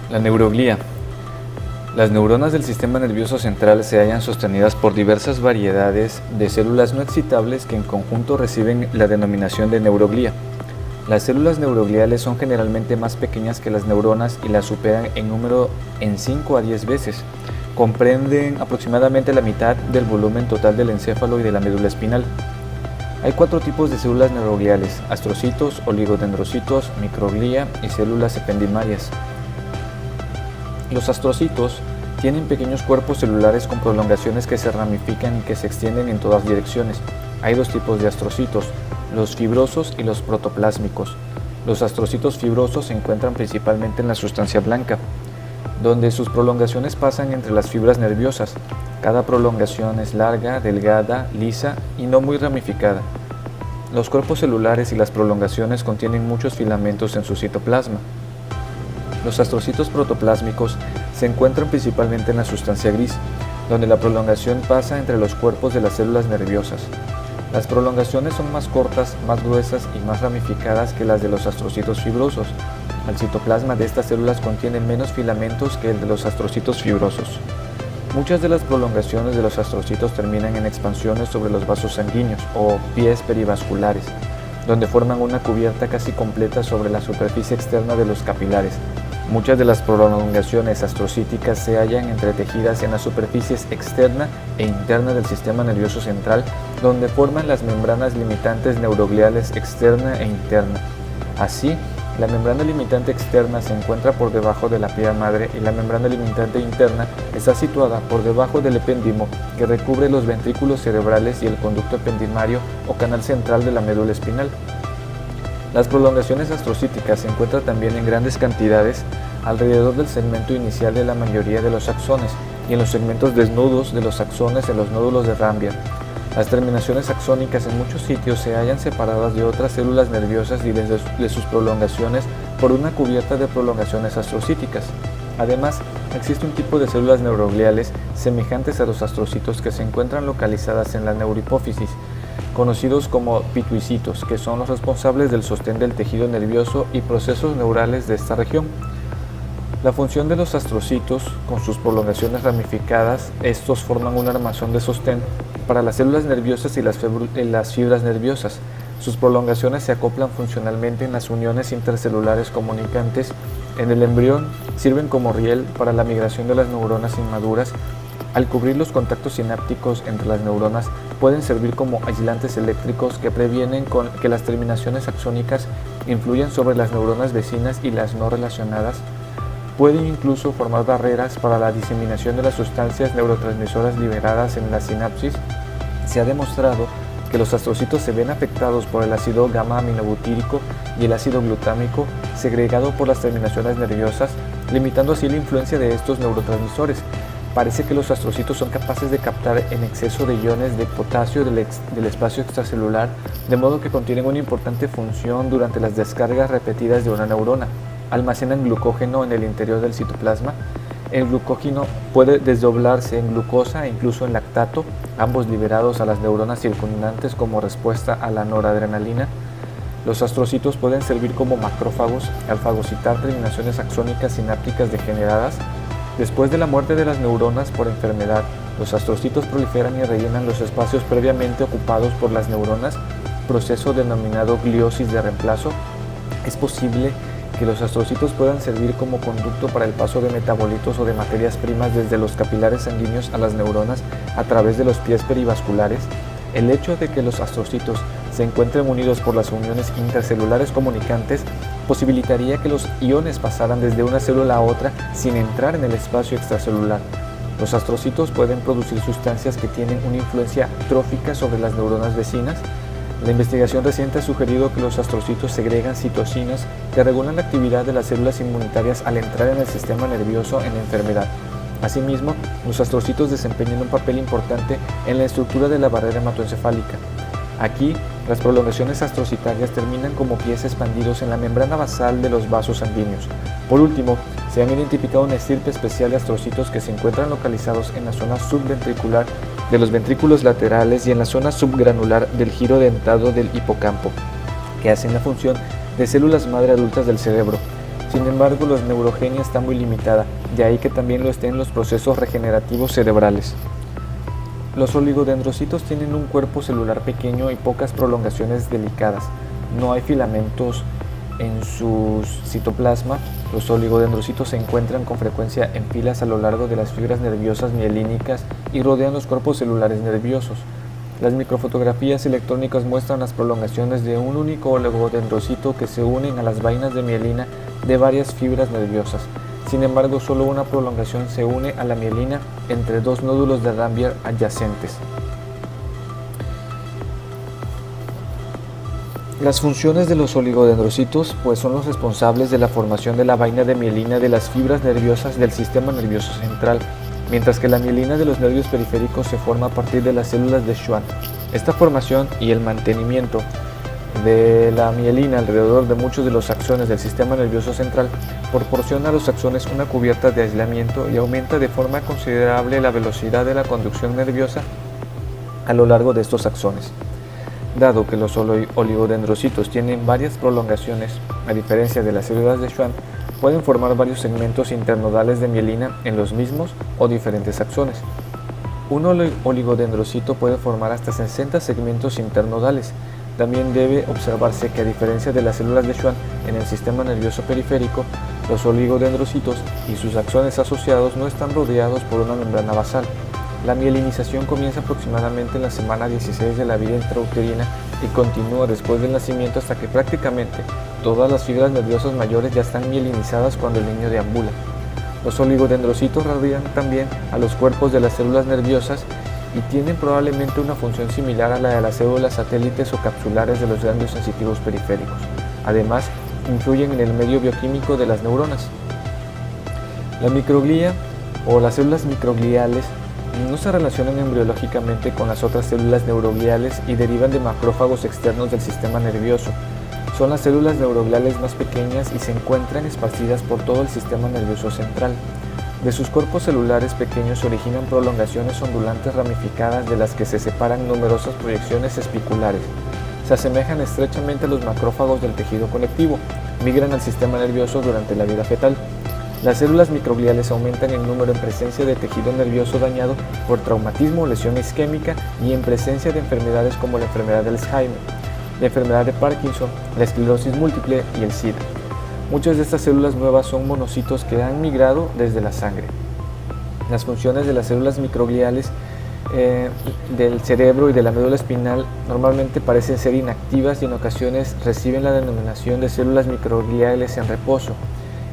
La neuroglía. Las neuronas del sistema nervioso central se hallan sostenidas por diversas variedades de células no excitables que en conjunto reciben la denominación de neuroglía. Las células neurogliales son generalmente más pequeñas que las neuronas y las superan en número en 5 a 10 veces. Comprenden aproximadamente la mitad del volumen total del encéfalo y de la médula espinal. Hay 4 tipos de células neurogliales: astrocitos, oligodendrocitos, microglía y células ependimarias. Los astrocitos tienen pequeños cuerpos celulares con prolongaciones que se ramifican y que se extienden en todas direcciones. Hay 2 tipos de astrocitos, los fibrosos y los protoplásmicos. Los astrocitos fibrosos se encuentran principalmente en la sustancia blanca, donde sus prolongaciones pasan entre las fibras nerviosas. Cada prolongación es larga, delgada, lisa y no muy ramificada. Los cuerpos celulares y las prolongaciones contienen muchos filamentos en su citoplasma. Los astrocitos protoplásmicos se encuentran principalmente en la sustancia gris, donde la prolongación pasa entre los cuerpos de las células nerviosas. Las prolongaciones son más cortas, más gruesas y más ramificadas que las de los astrocitos fibrosos. El citoplasma de estas células contiene menos filamentos que el de los astrocitos fibrosos. Muchas de las prolongaciones de los astrocitos terminan en expansiones sobre los vasos sanguíneos o pies perivasculares, donde forman una cubierta casi completa sobre la superficie externa de los capilares. Muchas de las prolongaciones astrocíticas se hallan entretejidas en las superficies externa e interna del sistema nervioso central, donde forman las membranas limitantes neurogliales externa e interna. Así, la membrana limitante externa se encuentra por debajo de la pía madre y la membrana limitante interna está situada por debajo del epéndimo, que recubre los ventrículos cerebrales y el conducto ependimario o canal central de la médula espinal. Las prolongaciones astrocíticas se encuentran también en grandes cantidades alrededor del segmento inicial de la mayoría de los axones y en los segmentos desnudos de los axones en los nódulos de Rambier. Las terminaciones axónicas en muchos sitios se hallan separadas de otras células nerviosas y de sus prolongaciones por una cubierta de prolongaciones astrocíticas. Además, existe un tipo de células neurogliales semejantes a los astrocitos que se encuentran localizadas en la neurohipófisis, conocidos como pituicitos, que son los responsables del sostén del tejido nervioso y procesos neurales de esta región. La función de los astrocitos, con sus prolongaciones ramificadas, estos forman un armazón de sostén para las células nerviosas y las fibras nerviosas. Sus prolongaciones se acoplan funcionalmente en las uniones intercelulares comunicantes. En el embrión sirven como riel para la migración de las neuronas inmaduras. Al cubrir los contactos sinápticos entre las neuronas, pueden servir como aislantes eléctricos que previenen que las terminaciones axónicas influyan sobre las neuronas vecinas y las no relacionadas. Pueden incluso formar barreras para la diseminación de las sustancias neurotransmisoras liberadas en la sinapsis. Se ha demostrado que los astrocitos se ven afectados por el ácido gamma-aminobutírico y el ácido glutámico segregado por las terminaciones nerviosas, limitando así la influencia de estos neurotransmisores. Parece que los astrocitos son capaces de captar en exceso de iones de potasio del espacio extracelular, de modo que contienen una importante función durante las descargas repetidas de una neurona. Almacenan glucógeno en el interior del citoplasma. El glucógeno puede desdoblarse en glucosa e incluso en lactato, ambos liberados a las neuronas circundantes como respuesta a la noradrenalina. Los astrocitos pueden servir como macrófagos al fagocitar terminaciones axónicas sinápticas degeneradas. Después de la muerte de las neuronas por enfermedad, los astrocitos proliferan y rellenan los espacios previamente ocupados por las neuronas, proceso denominado gliosis de reemplazo. Es posible que los astrocitos puedan servir como conducto para el paso de metabolitos o de materias primas desde los capilares sanguíneos a las neuronas a través de los pies perivasculares. El hecho de que los astrocitos se encuentren unidos por las uniones intercelulares comunicantes posibilitaría que los iones pasaran desde una célula a otra sin entrar en el espacio extracelular. Los astrocitos pueden producir sustancias que tienen una influencia trófica sobre las neuronas vecinas. La investigación reciente ha sugerido que los astrocitos segregan citocinas que regulan la actividad de las células inmunitarias al entrar en el sistema nervioso en la enfermedad. Asimismo, los astrocitos desempeñan un papel importante en la estructura de la barrera hematoencefálica. Aquí, las prolongaciones astrocitarias terminan como pies expandidos en la membrana basal de los vasos sanguíneos. Por último, se han identificado una estirpe especial de astrocitos que se encuentran localizados en la zona subventricular de los ventrículos laterales y en la zona subgranular del giro dentado del hipocampo, que hacen la función de células madre adultas del cerebro. Sin embargo, la neurogenia está muy limitada, de ahí que también lo estén los procesos regenerativos cerebrales. Los oligodendrocitos tienen un cuerpo celular pequeño y pocas prolongaciones delicadas. No hay filamentos en su citoplasma. Los oligodendrocitos se encuentran con frecuencia en filas a lo largo de las fibras nerviosas mielínicas y rodean los cuerpos celulares nerviosos. Las microfotografías electrónicas muestran las prolongaciones de un único oligodendrocito que se unen a las vainas de mielina de varias fibras nerviosas. Sin embargo, solo una prolongación se une a la mielina entre dos nódulos de Rambier adyacentes. Las funciones de los oligodendrocitos son los responsables de la formación de la vaina de mielina de las fibras nerviosas del sistema nervioso central, mientras que la mielina de los nervios periféricos se forma a partir de las células de Schwann. Esta formación y el mantenimiento de la mielina alrededor de muchos de los axones del sistema nervioso central proporciona a los axones una cubierta de aislamiento y aumenta de forma considerable la velocidad de la conducción nerviosa a lo largo de estos axones. Dado que los oligodendrocitos tienen varias prolongaciones, a diferencia de las células de Schwann, pueden formar varios segmentos internodales de mielina en los mismos o diferentes axones. Un oligodendrocito puede formar hasta 60 segmentos internodales. También debe observarse que, a diferencia de las células de Schwann en el sistema nervioso periférico, los oligodendrocitos y sus axones asociados no están rodeados por una membrana basal. La mielinización comienza aproximadamente en la semana 16 de la vida intrauterina y continúa después del nacimiento hasta que prácticamente todas las fibras nerviosas mayores ya están mielinizadas cuando el niño deambula. Los oligodendrocitos rodean también a los cuerpos de las células nerviosas y tienen probablemente una función similar a la de las células satélites o capsulares de los ganglios sensitivos periféricos. Además, influyen en el medio bioquímico de las neuronas. La microglía o las células microgliales no se relacionan embriológicamente con las otras células neurogliales y derivan de macrófagos externos del sistema nervioso. Son las células neurogliales más pequeñas y se encuentran esparcidas por todo el sistema nervioso central. De sus cuerpos celulares pequeños se originan prolongaciones ondulantes ramificadas de las que se separan numerosas proyecciones espiculares. Se asemejan estrechamente a los macrófagos del tejido conectivo. Migran al sistema nervioso durante la vida fetal. Las células microgliales aumentan en número en presencia de tejido nervioso dañado por traumatismo o lesión isquémica y en presencia de enfermedades como la enfermedad de Alzheimer, la enfermedad de Parkinson, la esclerosis múltiple y el SIDA. Muchas de estas células nuevas son monocitos que han migrado desde la sangre. Las funciones de las células microgliales del cerebro y de la médula espinal normalmente parecen ser inactivas y en ocasiones reciben la denominación de células microgliales en reposo.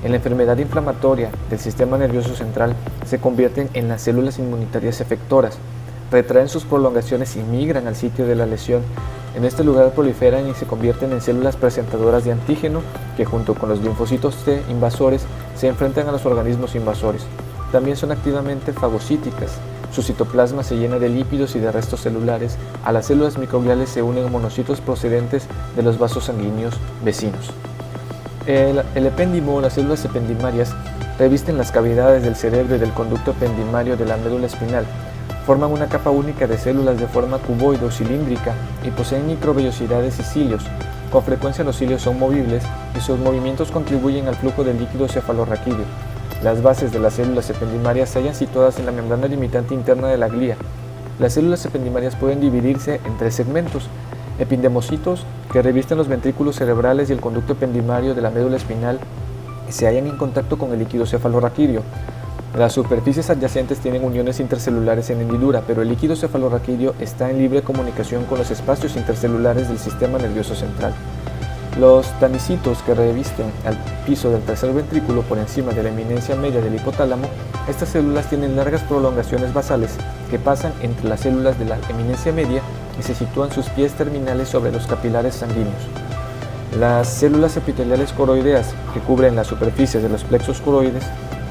En la enfermedad inflamatoria del sistema nervioso central se convierten en las células inmunitarias efectoras, retraen sus prolongaciones y migran al sitio de la lesión. En este lugar proliferan y se convierten en células presentadoras de antígeno que, junto con los linfocitos T invasores, se enfrentan a los organismos invasores. También son activamente fagocíticas. Su citoplasma se llena de lípidos y de restos celulares. A las células microgliales se unen monocitos procedentes de los vasos sanguíneos vecinos. El epéndimo o las células ependimarias revisten las cavidades del cerebro y del conducto ependimario de la médula espinal. Forman una capa única de células de forma cuboide o cilíndrica y poseen microvellosidades y cilios. Con frecuencia los cilios son movibles y sus movimientos contribuyen al flujo del líquido cefalorraquídeo. Las bases de las células ependimarias se hallan situadas en la membrana limitante interna de la glía. Las células ependimarias pueden dividirse en tres segmentos: epidemocitos, que revisten los ventrículos cerebrales y el conducto ependimario de la médula espinal y se hallan en contacto con el líquido cefalorraquídeo. Las superficies adyacentes tienen uniones intercelulares en hendidura, pero el líquido cefalorraquídeo está en libre comunicación con los espacios intercelulares del sistema nervioso central. Los tanicitos, que revisten al piso del tercer ventrículo por encima de la eminencia media del hipotálamo, estas células tienen largas prolongaciones basales que pasan entre las células de la eminencia media y se sitúan sus pies terminales sobre los capilares sanguíneos. Las células epiteliales coroideas, que cubren las superficies de los plexos coroides,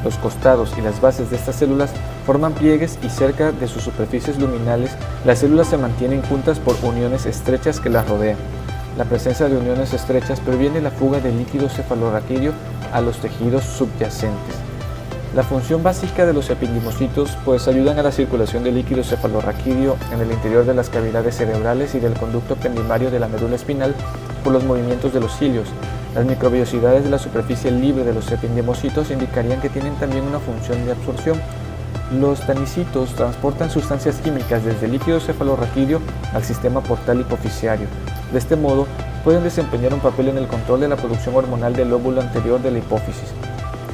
los costados y las bases de estas células forman pliegues y cerca de sus superficies luminales las células se mantienen juntas por uniones estrechas que las rodean. La presencia de uniones estrechas previene la fuga del líquido cefalorraquídeo a los tejidos subyacentes. La función básica de los epidemocitos ayudan a la circulación del líquido cefalorraquídeo en el interior de las cavidades cerebrales y del conducto ependimario de la médula espinal por los movimientos de los cilios. Las microvellosidades de la superficie libre de los epidemocitos indicarían que tienen también una función de absorción. Los tanicitos transportan sustancias químicas desde el líquido cefalorraquídeo al sistema portal hipofisiario. De este modo, pueden desempeñar un papel en el control de la producción hormonal del lóbulo anterior de la hipófisis.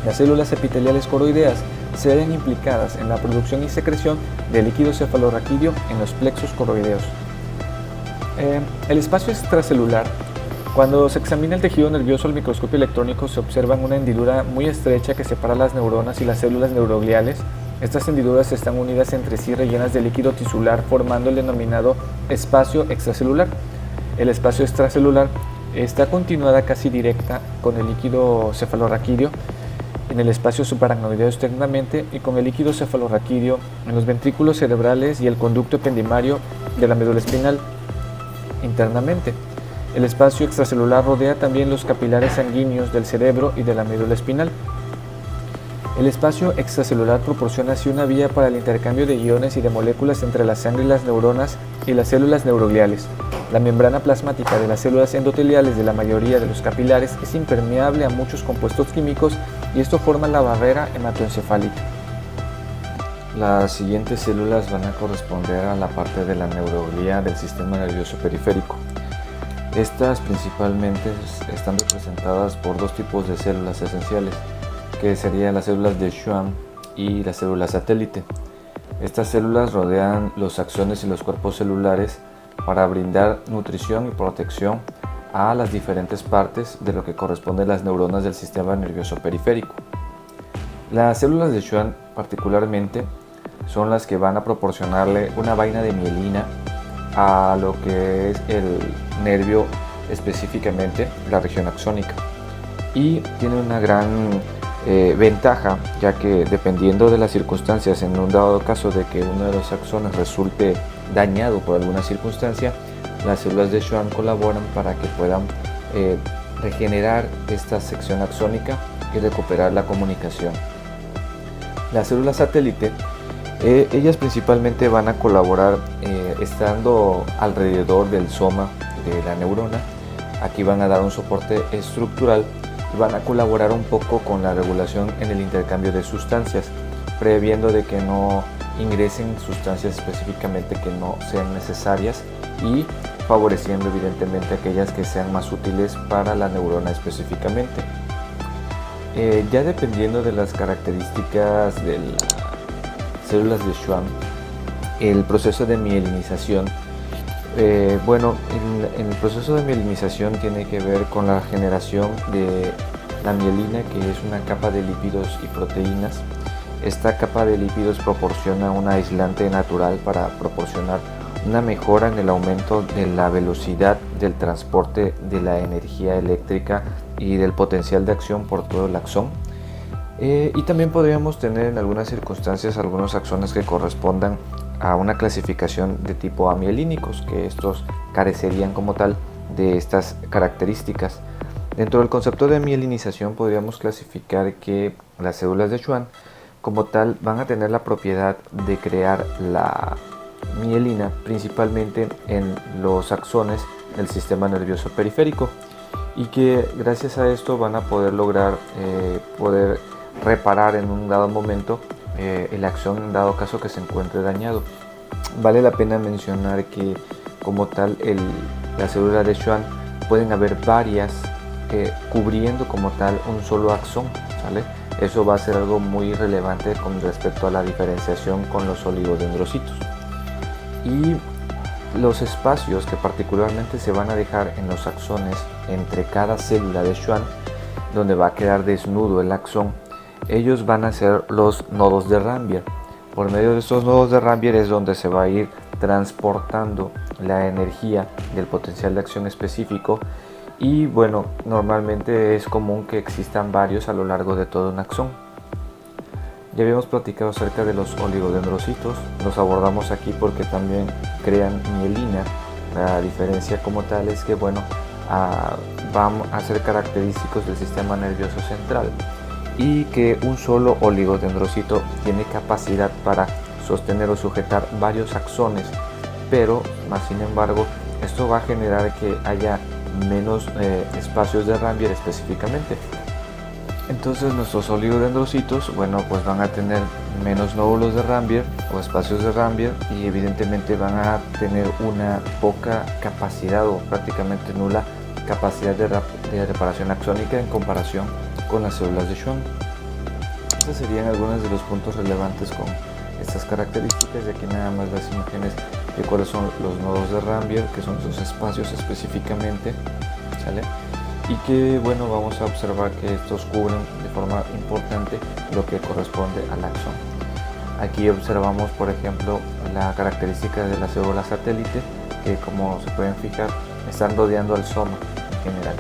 Las células epiteliales coroideas se ven implicadas en la producción y secreción de líquido cefalorraquídeo en los plexos coroideos. El espacio extracelular. Cuando se examina el tejido nervioso al microscopio electrónico, se observa una hendidura muy estrecha que separa las neuronas y las células neurogliales. Estas hendiduras están unidas entre sí, rellenas de líquido tisular, formando el denominado espacio extracelular. El espacio extracelular está continuada casi directa con el líquido cefalorraquídeo en el espacio subaracnoideo externamente y con el líquido cefalorraquídeo en los ventrículos cerebrales y el conducto ependimario de la médula espinal internamente. El espacio extracelular rodea también los capilares sanguíneos del cerebro y de la médula espinal. El espacio extracelular proporciona así una vía para el intercambio de iones y de moléculas entre la sangre y las neuronas y las células neurogliales. La membrana plasmática de las células endoteliales de la mayoría de los capilares es impermeable a muchos compuestos químicos y esto forma la barrera hematoencefálica. Las siguientes células van a corresponder a la parte de la neuroglía del sistema nervioso periférico. Estas principalmente están representadas por dos tipos de células esenciales, que serían las células de Schwann y las células satélite. Estas células rodean los axones y los cuerpos celulares para brindar nutrición y protección a las diferentes partes de lo que corresponde a las neuronas del sistema nervioso periférico. Las células de Schwann particularmente son las que van a proporcionarle una vaina de mielina a lo que es el nervio, específicamente la región axónica, y tiene una gran ventaja, ya que dependiendo de las circunstancias, en un dado caso de que uno de los axones resulte dañado por alguna circunstancia, las células de Schwann colaboran para que puedan regenerar esta sección axónica y recuperar la comunicación. Las células satélite, ellas principalmente van a colaborar estando alrededor del soma de la neurona. Aquí van a dar un soporte estructural y van a colaborar un poco con la regulación en el intercambio de sustancias, previendo de que no ingresen sustancias específicamente que no sean necesarias y favoreciendo evidentemente aquellas que sean más útiles para la neurona específicamente. Ya dependiendo de las características de las células de Schwann, el proceso de mielinización, en el proceso de mielinización tiene que ver con la generación de la mielina, que es una capa de lípidos y proteínas. Esta capa de lípidos proporciona un aislante natural para proporcionar una mejora en el aumento de la velocidad del transporte de la energía eléctrica y del potencial de acción por todo el axón. Y también podríamos tener en algunas circunstancias algunos axones que correspondan a una clasificación de tipo amielínicos, que estos carecerían como tal de estas características. Dentro del concepto de mielinización podríamos clasificar que las células de Schwann como tal van a tener la propiedad de crear la mielina principalmente en los axones del sistema nervioso periférico, y que gracias a esto van a poder lograr poder reparar en un dado momento el axón en dado caso que se encuentre dañado. Vale la pena mencionar que como tal la célula de Schwann pueden haber varias cubriendo como tal un solo axón, ¿vale? Eso va a ser algo muy relevante con respecto a la diferenciación con los oligodendrocitos. Y los espacios que particularmente se van a dejar en los axones entre cada célula de Schwann, donde va a quedar desnudo el axón, ellos van a ser los nodos de Rambier. Por medio de estos nodos de Rambier es donde se va a ir transportando la energía del potencial de acción específico, y bueno, normalmente es común que existan varios a lo largo de todo un axón. Ya habíamos platicado acerca de los oligodendrocitos, los abordamos aquí porque también crean mielina. La diferencia como tal es que van a ser característicos del sistema nervioso central, y que un solo oligodendrocito tiene capacidad para sostener o sujetar varios axones, pero más sin embargo esto va a generar que haya menos espacios de Rambier específicamente. Entonces nuestros oligodendrocitos, bueno, pues van a tener menos nódulos de Rambier o espacios de Rambier, y evidentemente van a tener una poca capacidad o prácticamente nula capacidad de reparación axónica en comparación con las células de Schwann. Estos serían algunos de los puntos relevantes con estas características. De aquí nada más las imágenes de cuáles son los nodos de Rambier, que son esos espacios específicamente, ¿sale? Y que, bueno, vamos a observar que estos cubren de forma importante lo que corresponde al axón. Aquí observamos, por ejemplo, la característica de las células satélite, que, como se pueden fijar, están rodeando al soma en general.